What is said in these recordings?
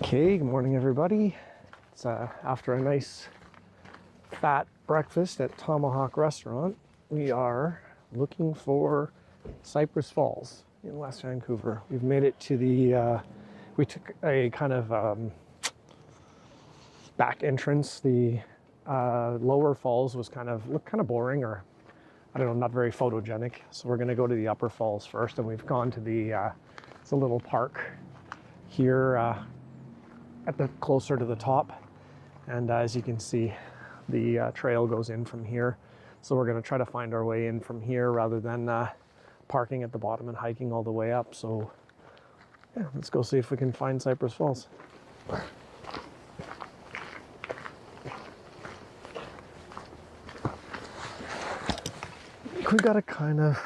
Okay, good morning everybody. It's after a nice fat breakfast at Tomahawk Restaurant. We are looking for Cypress Falls in West Vancouver. We've made it to the, we took a kind of back entrance. The lower falls was looked kind of boring, or I don't know, not very photogenic. So we're gonna go to the upper falls first, and we've gone to the, it's a little park here at the closer to the top, and as you can see, the trail goes in from here. So we're going to try to find our way in from here rather than parking at the bottom and hiking all the way up. So yeah, let's go see if we can find Cypress Falls. We got to kind of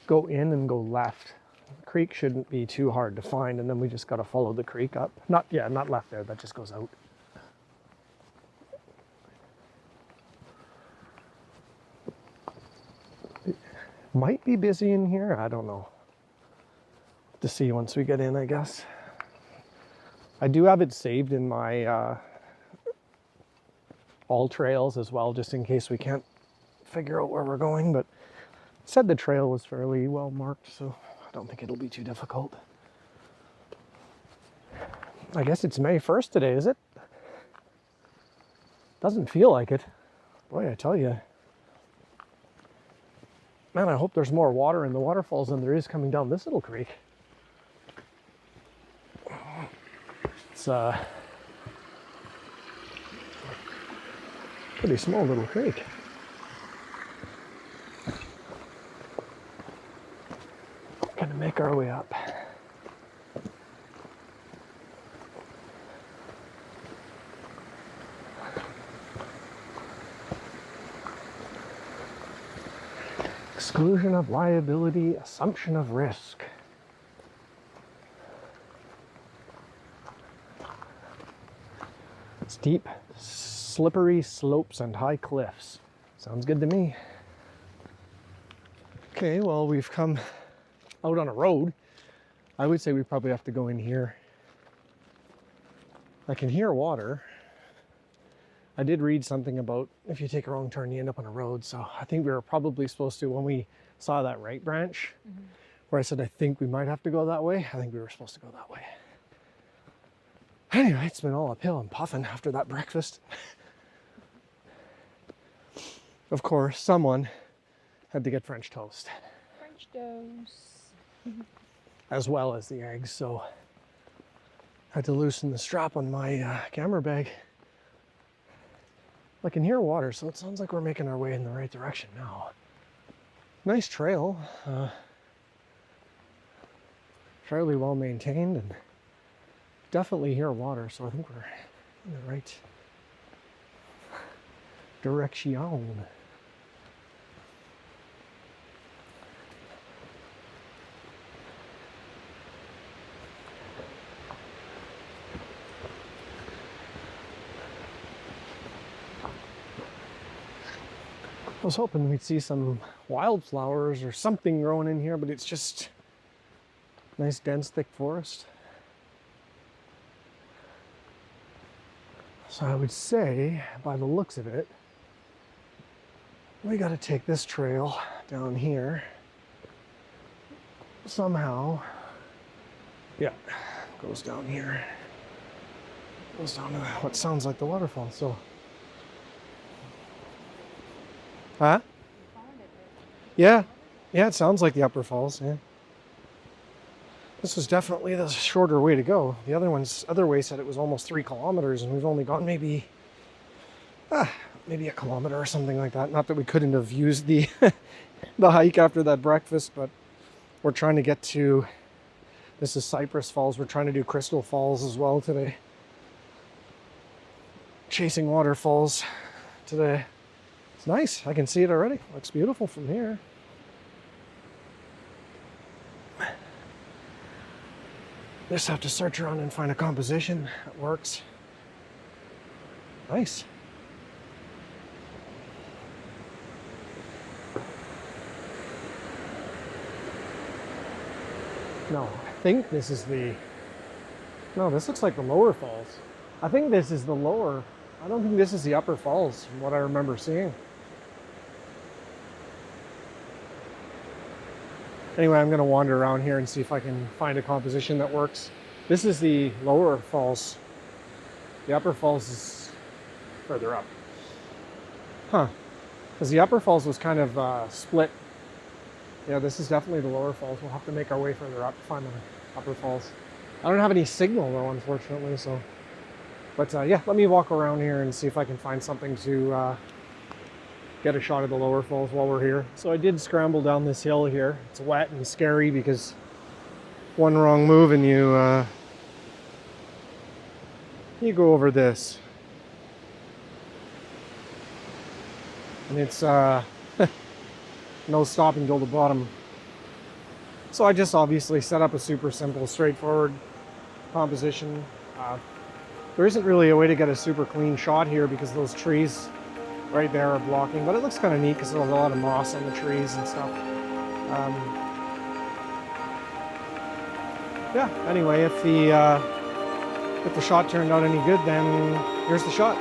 go in and go left. The creek shouldn't be too hard to find, and then we just got to follow the creek up. Not left there, that just goes out. It might be busy in here, I don't know. To see once we get in, I guess. I do have it saved in my all trails as well, just in case we can't figure out where we're going, but it said the trail was fairly well marked, so I don't think it'll be too difficult. I guess it's May 1st today, is it? Doesn't feel like it. Boy, I tell you. Man, I hope there's more water in the waterfalls than there is coming down this little creek. It's a pretty small little creek. Gonna make our way up. Exclusion of liability, assumption of risk. Steep, slippery slopes and high cliffs. Sounds good to me. Okay, well, we've come out on a road. I would say we probably have to go in here. I can hear water. I did read something about if you take a wrong turn, you end up on a road. So I think we were probably supposed to, when we saw that right branch, where I said, I think we might have to go that way. I think we were supposed to go that way. Anyway, it's been all uphill and puffing after that breakfast. Of course, someone had to get French toast. French toast. As well as the eggs, so I had to loosen the strap on my camera bag. I can hear water, so it sounds like we're making our way in the right direction now. Nice trail, fairly well maintained, and definitely hear water, so I think we're in the right direction. I was hoping we'd see some wildflowers or something growing in here, but it's just nice, dense, thick forest. So I would say, by the looks of it, we got to take this trail down here somehow. Yeah, goes down here. Goes down to what sounds like the waterfall. So. Huh? Yeah, it sounds like the upper falls, yeah. This was definitely the shorter way to go. The other way said it was almost 3 kilometers, and we've only gone maybe a kilometer or something like that. Not that we couldn't have used the the hike after that breakfast, but we're trying to get to, this is Cypress Falls. We're trying to do Crystal Falls as well today. Chasing waterfalls today. It's nice. I can see it already. Looks beautiful from here. Just have to search around and find a composition that works. Nice. No, I think this is the No, this looks like the lower falls. I think this is the lower. I don't think this is the upper falls from what I remember seeing. Anyway, I'm going to wander around here and see if I can find a composition that works. This is the lower falls. The upper falls is further up. Huh. Because the upper falls was kind of split. Yeah, this is definitely the lower falls. We'll have to make our way further up to find the upper falls. I don't have any signal though, unfortunately, so. But yeah, let me walk around here and see if I can find something to get a shot of the lower falls while we're here. So I did scramble down this hill here. It's wet and scary because one wrong move and you go over this. And it's no stopping till the bottom. So I just obviously set up a super simple, straightforward composition. There isn't really a way to get a super clean shot here because those trees right there are blocking, but it looks kind of neat because there's a lot of moss on the trees and stuff. Yeah, anyway, if the shot turned out any good, then here's the shot.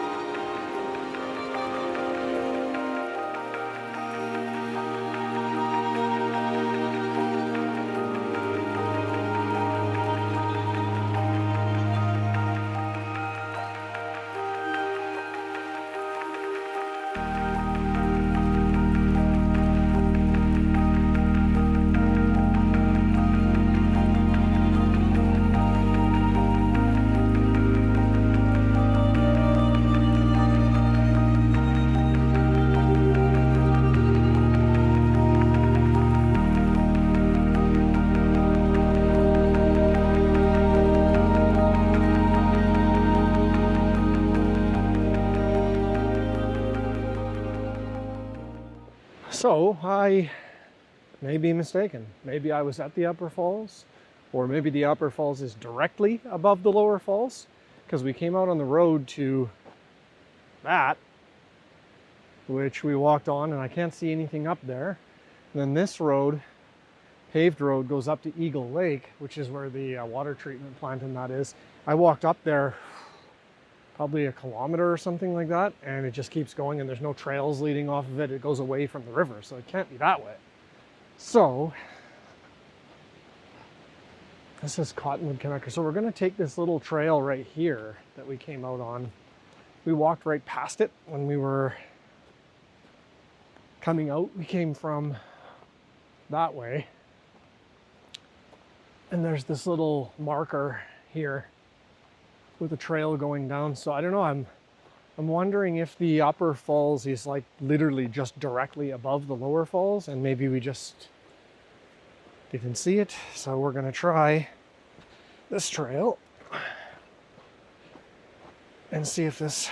So I may be mistaken. Maybe I was at the upper falls, or maybe the upper falls is directly above the lower falls, because we came out on the road to that, which we walked on, and I can't see anything up there. And then this road, paved road, goes up to Eagle Lake, which is where the water treatment plant and that is. I walked up there probably a kilometer or something like that, and it just keeps going, and there's no trails leading off of it. It goes away from the river, so it can't be that way. So this is Cottonwood Connector. So we're going to take this little trail right here that we came out on. We walked right past it when we were coming out. We came from that way, and there's this little marker here with a trail going down. So I don't know, I'm wondering if the upper falls is like literally just directly above the lower falls, and maybe we just didn't see it. So we're gonna try this trail and see if this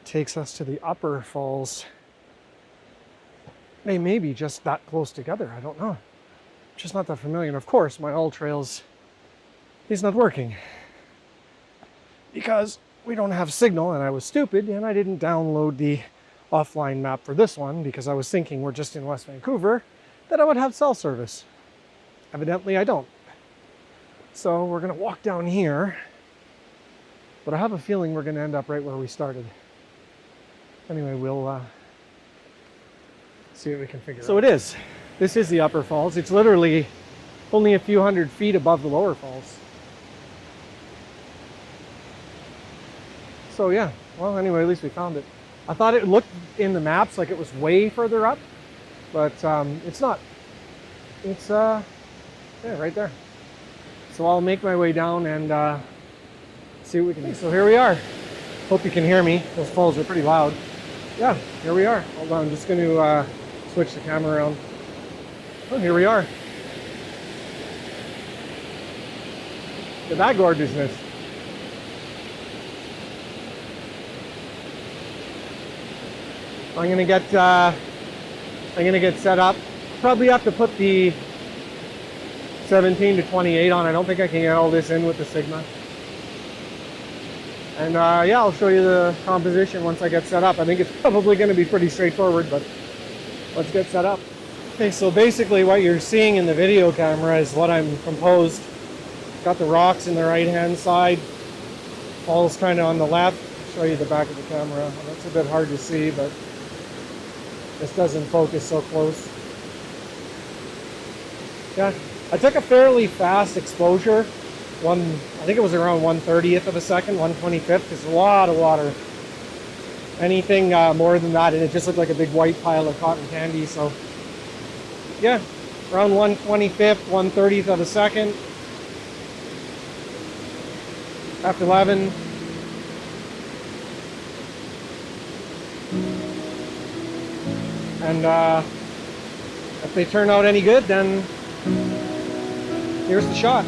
takes us to the upper falls. They may be just that close together, I don't know. Just not that familiar. And of course, my All Trails is not working because we don't have signal, and I was stupid and I didn't download the offline map for this one because I was thinking we're just in West Vancouver, that I would have cell service. Evidently I don't. So we're gonna walk down here, but I have a feeling we're gonna end up right where we started. Anyway, we'll see what we can figure out. So it is. This is the upper falls. It's literally only a few hundred feet above the lower falls. So yeah, well anyway, at least we found it. I thought it looked in the maps like it was way further up, but it's not. It's yeah, right there. So I'll make my way down and see what we can do. So here we are. Hope you can hear me. Those falls are pretty loud. Yeah, here we are. Hold on, I'm just going to switch the camera around. Oh, here we are. Look at that gorgeousness. I'm gonna get set up. Probably have to put the 17 to 28 on. I don't think I can get all this in with the Sigma. And yeah, I'll show you the composition once I get set up. I think it's probably going to be pretty straightforward, but let's get set up. Okay, so basically what you're seeing in the video camera is what I'm composed Got the rocks in the right-hand side. Falls kind of on the left. I'll show you the back of the camera. That's a bit hard to see, but this doesn't focus so close. Yeah, I took a fairly fast exposure. I think it was around 1/30th of a second, 1/25th. There's a lot of water. Anything more than that, and it just looked like a big white pile of cotton candy. So, yeah, around 1/25th, 1/30th of a second. After 11. And if they turn out any good, then here's the shot.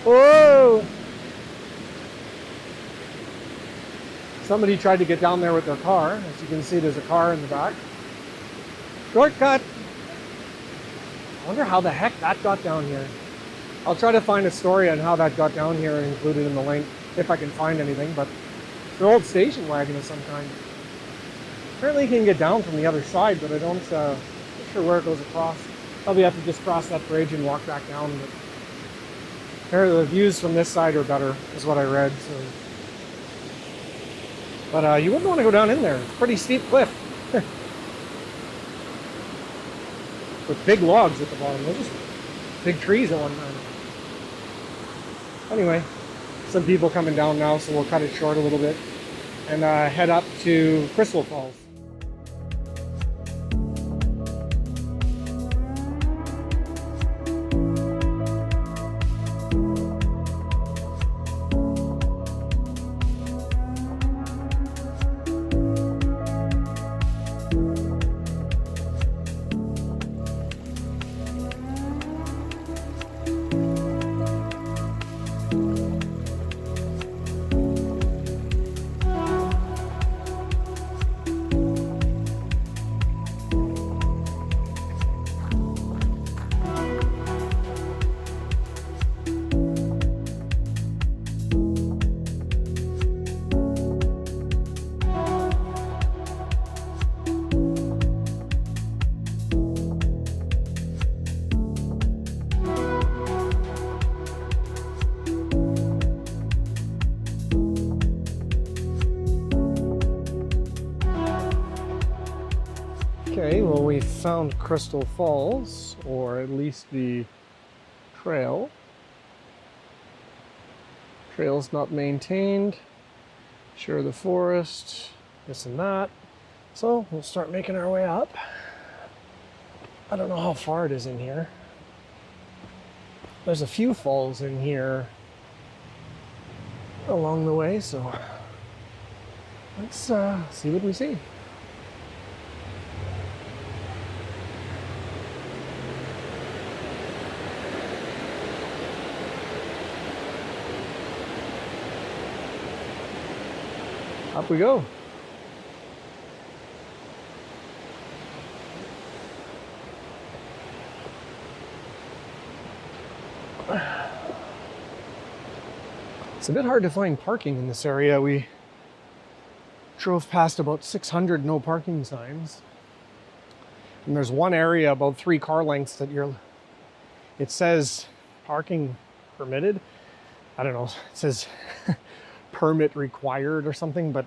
Whoa! Somebody tried to get down there with their car. As you can see, there's a car in the back. Shortcut! I wonder how the heck that got down here. I'll try to find a story on how that got down here and include it in the link, if I can find anything, but it's an old station wagon of some kind. Apparently you can get down from the other side, but I'm not sure where it goes across. Probably have to just cross that bridge and walk back down. But apparently the views from this side are better, is what I read. So. But you wouldn't want to go down in there. It's a pretty steep cliff. With big logs at the bottom. They're just big trees at one time. Anyway, some people coming down now, so we'll cut it short a little bit and head up to Crystal Falls. Okay, well, we found Crystal Falls, or at least the trail. Trail's not maintained. Sure, the forest, this and that. So we'll start making our way up. I don't know how far it is in here. There's a few falls in here along the way, so let's see what we see. Up we go. It's a bit hard to find parking in this area. We drove past about 600 no parking signs. And there's one area about 3 car lengths that it says parking permitted. I don't know, it says permit required or something, but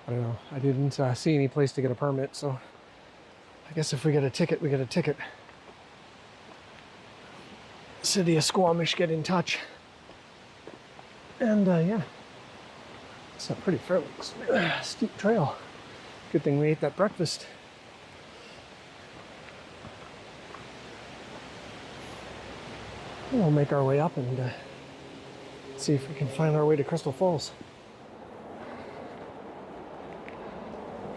I don't know. I didn't see any place to get a permit, so I guess if we get a ticket, we get a ticket. City of Squamish, get in touch. And yeah, it's a pretty fairly steep trail. Good thing we ate that breakfast. We'll make our way up and see if we can find our way to Crystal Falls.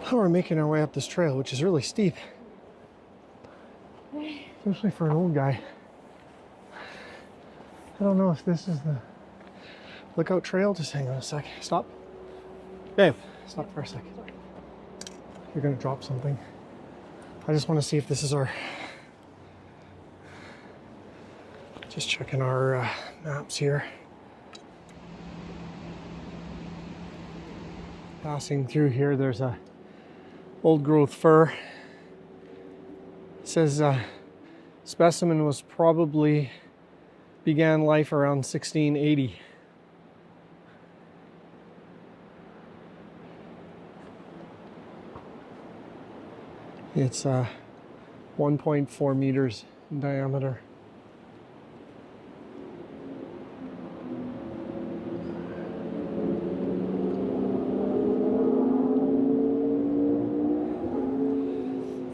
Now we're making our way up this trail, which is really steep, especially for an old guy. I don't know if this is the lookout trail. Just hang on a sec. Stop. Babe, stop for a sec. You're gonna drop something. I just want to see if this is our... Just checking our maps here. Passing through here, there's a old growth fir. It says specimen was probably began life around 1680. It's 1.4 meters in diameter.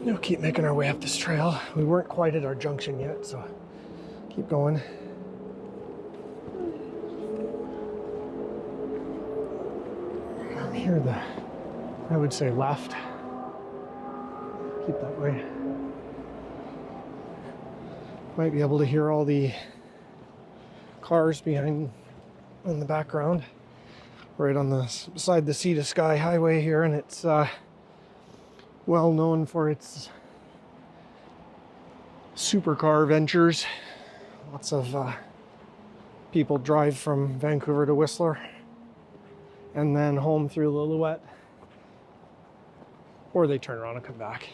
We'll keep making our way up this trail. We weren't quite at our junction yet, so keep going. From here, I would say left. Keep that way. Might be able to hear all the cars behind in the background. Right on the beside the Sea to Sky Highway here, and it's well known for its supercar ventures. Lots of people drive from Vancouver to Whistler and then home through Lillooet, or they turn around and come back.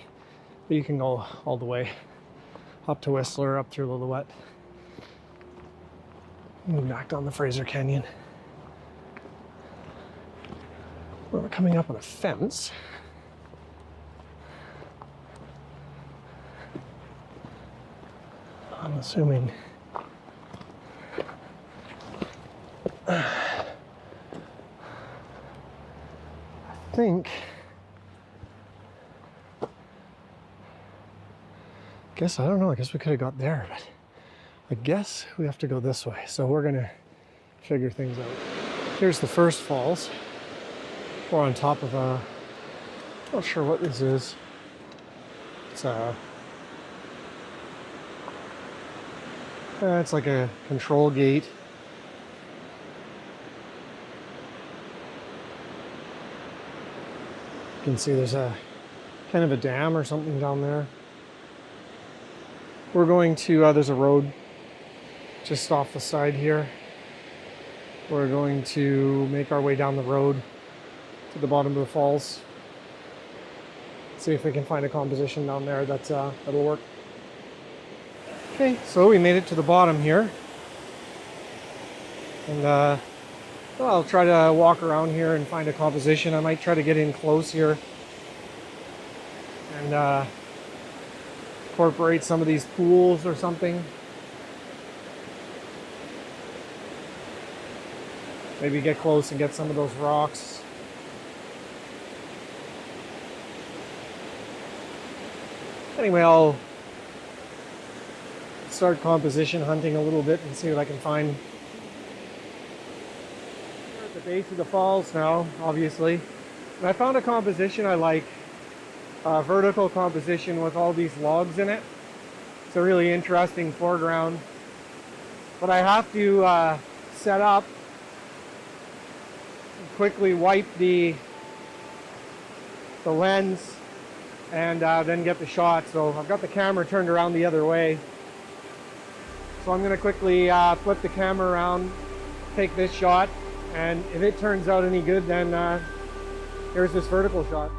But you can go all the way up to Whistler, up through Lillooet, and back down the Fraser Canyon. We're coming up on a fence. I'm assuming I think I don't know, I guess we could have got there, but I guess we have to go this way, so we're gonna figure things out. Here's the first falls. We're on top of a, not sure what this is. It's like a control gate. You can see there's a kind of a dam or something down there. We're going to, there's a road just off the side here. We're going to make our way down the road to the bottom of the falls. See if we can find a composition down there that'll work. Okay, so we made it to the bottom here. And well, I'll try to walk around here and find a composition. I might try to get in close here and incorporate some of these pools or something. Maybe get close and get some of those rocks. Anyway, I'll start composition hunting a little bit and see what I can find. We're at the base of the falls now, obviously. And I found a composition I like, a vertical composition with all these logs in it. It's a really interesting foreground. But I have to set up, quickly wipe the lens and then get the shot. So I've got the camera turned around the other way. So I'm going to quickly flip the camera around, take this shot, and if it turns out any good, then here's this vertical shot.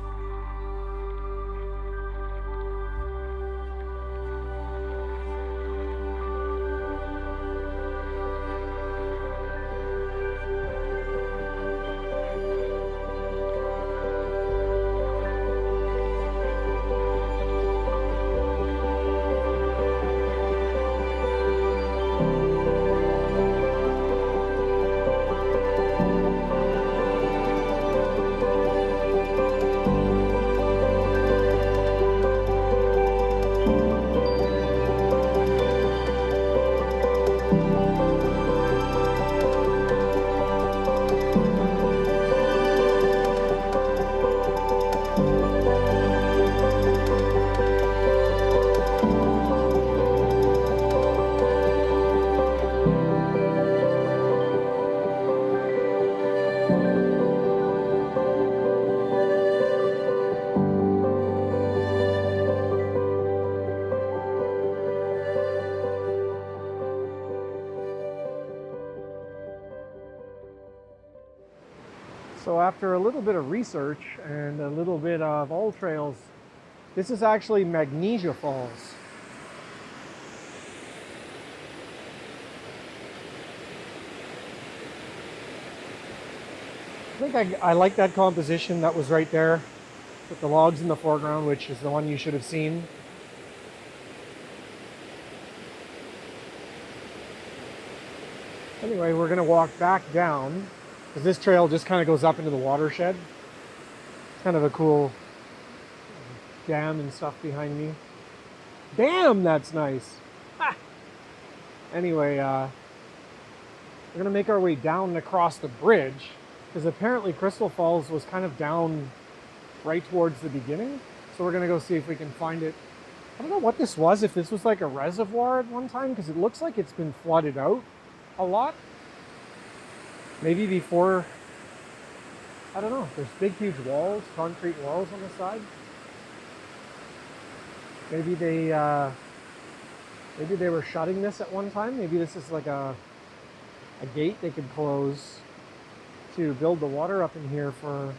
So after a little bit of research and a little bit of all trails, this is actually Magnesia Falls. I think I like that composition that was right there with the logs in the foreground, which is the one you should have seen. Anyway, we're going to walk back down because this trail just kind of goes up into the watershed. It's kind of a cool dam and stuff behind me. Damn, that's nice. Ha! Anyway, we're going to make our way down and across the bridge because apparently Crystal Falls was kind of down right towards the beginning. So we're going to go see if we can find it. I don't know what this was, if this was like a reservoir at one time, because it looks like it's been flooded out a lot. Maybe before, I don't know, there's big huge walls, concrete walls on the side. Maybe they were shutting this at one time. Maybe this is like a gate they could close to build the water up in here for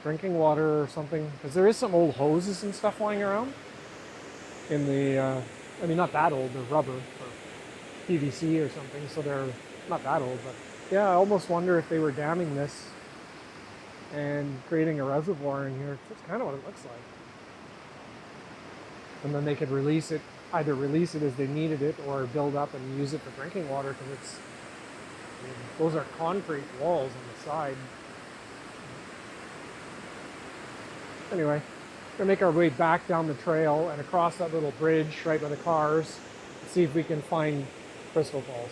drinking water or something. Because there is some old hoses and stuff lying around in the, I mean, not that old, they're rubber or PVC or something, so they're not that old, but yeah, I almost wonder if they were damming this and creating a reservoir in here. That's kind of what it looks like. And then they could release it, either release it as they needed it or build up and use it for drinking water, because it's, I mean, those are concrete walls on the side. Anyway, we're gonna make our way back down the trail and across that little bridge right by the cars, see if we can find Crystal Falls.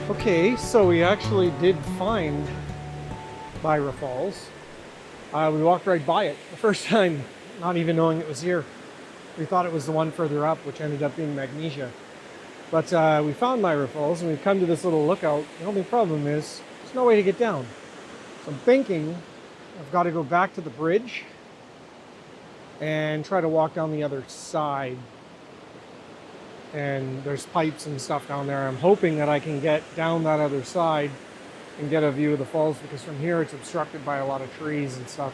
Okay, so we actually did find Myra Falls. We walked right by it the first time, not even knowing it was here. We thought it was the one further up, which ended up being Magnesia. But we found Myra Falls and we've come to this little lookout. The only problem is there's no way to get down. So I'm thinking I've got to go back to the bridge and try to walk down the other side. And there's pipes and stuff down there. I'm hoping that I can get down that other side and get a view of the falls, because from here it's obstructed by a lot of trees and stuff.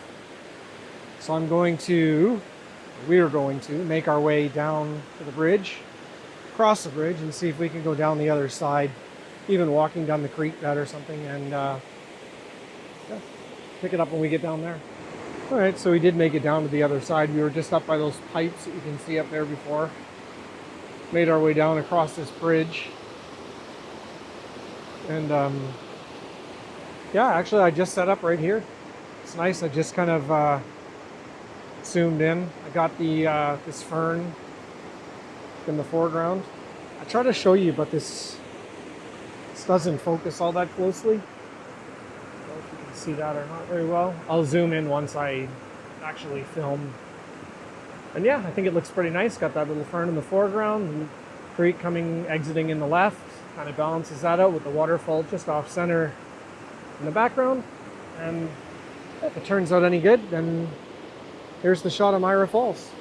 So we're going to make our way down to the bridge, cross the bridge, and see if we can go down the other side, even walking down the creek bed or something, and yeah, pick it up when we get down there. All right, so we did make it down to the other side. We were just up by those pipes that you can see up there before. Made our way down across this bridge, and yeah, actually I just set up right here. It's nice. I just kind of zoomed in. I got the this fern in the foreground. I try to show you, but this doesn't focus all that closely. I don't know if you can see that or not very well. I'll zoom in once I actually film. And yeah, I think it looks pretty nice. Got that little fern in the foreground, and creek exiting in the left. Kind of balances that out with the waterfall just off center in the background. And if it turns out any good, then here's the shot of Myra Falls.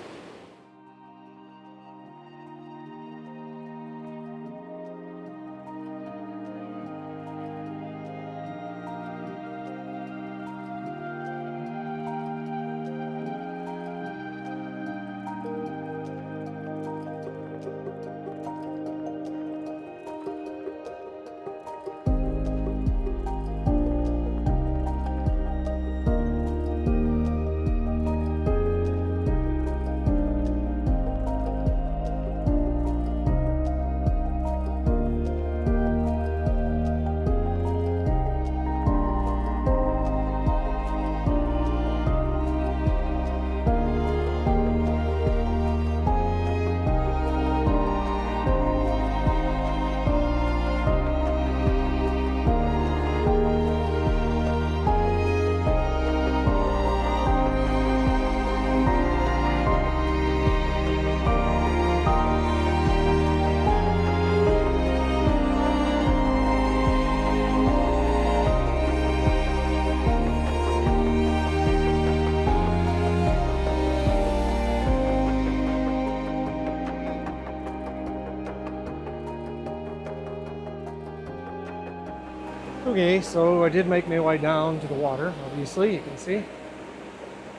Okay, so I did make my way down to the water, obviously, you can see.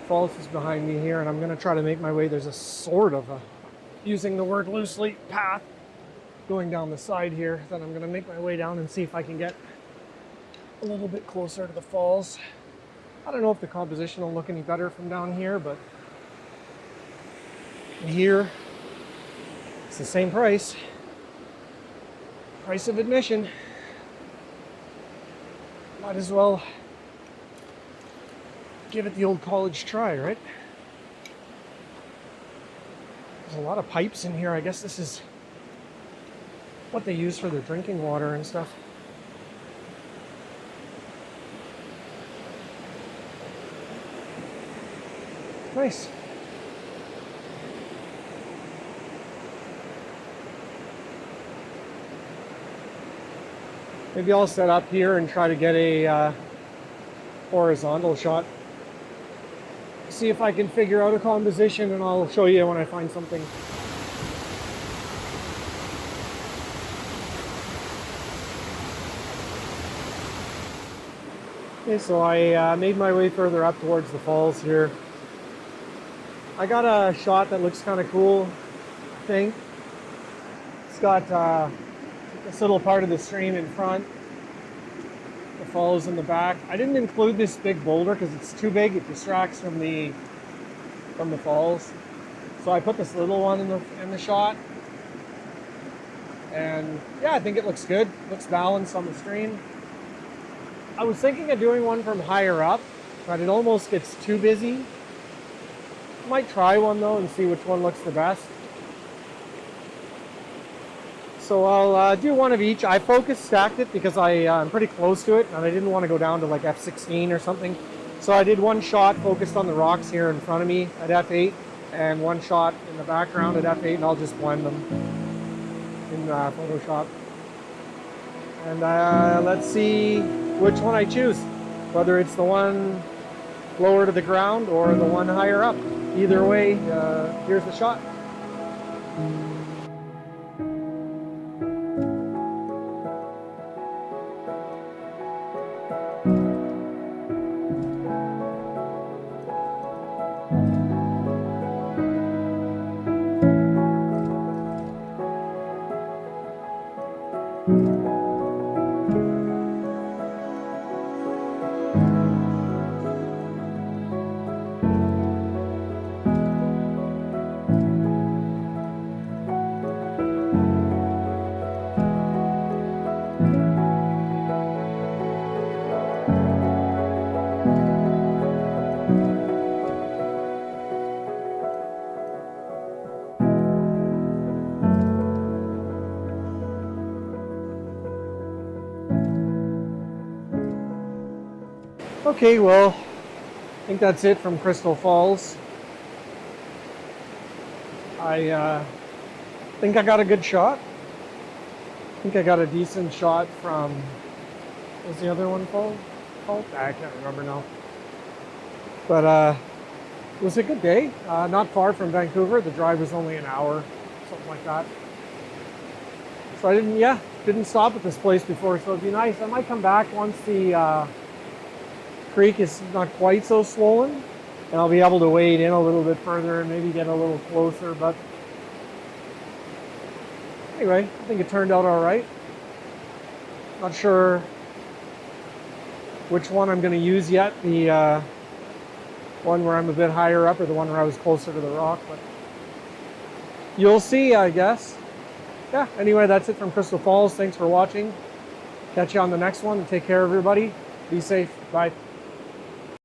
Falls is behind me here, and I'm gonna try to make my way. There's a sort of a, using the word loosely, path going down the side here. Then I'm gonna make my way down and see if I can get a little bit closer to the falls. I don't know if the composition will look any better from down here, but here it's the same price. Price of admission. Might as well give it the old college try, right? There's a lot of pipes in here. I guess this is what they use for their drinking water and stuff. Nice. Maybe I'll set up here and try to get a horizontal shot. See if I can figure out a composition, and I'll show you when I find something. Okay, so I made my way further up towards the falls here. I got a shot that looks kind of cool, I think. It's got this little part of the stream in front, the falls in the back. I didn't include this big boulder because it's too big. It distracts from the falls. So I put this little one in the shot, and yeah, I think it looks good. It looks balanced on the stream. I was thinking of doing one from higher up, but it almost gets too busy. Might try one though and see which one looks the best. So I'll do one of each. I focus stacked it because I'm pretty close to it, and I didn't want to go down to like f16 or something. So I did one shot focused on the rocks here in front of me at f8, and one shot in the background at f8, and I'll just blend them in Photoshop. And let's see which one I choose, whether it's the one lower to the ground or the one higher up. Either way, here's the shot. Okay, well, I think that's it from Crystal Falls. I think I got a good shot. I think I got a decent shot from, what was the other one called? I can't remember now. But it was a good day. Not far from Vancouver. The drive was only an hour, something like that. So I didn't stop at this place before, so it'd be nice. I might come back once the creek is not quite so swollen, and I'll be able to wade in a little bit further and maybe get a little closer. But anyway, I think it turned out all right. Not sure which one I'm going to use yet, the one where I'm a bit higher up or the one where I was closer to the rock, but you'll see, I guess. Yeah, anyway, that's it from Crystal Falls. Thanks for watching. Catch you on the next one. Take care, everybody. Be safe. Bye.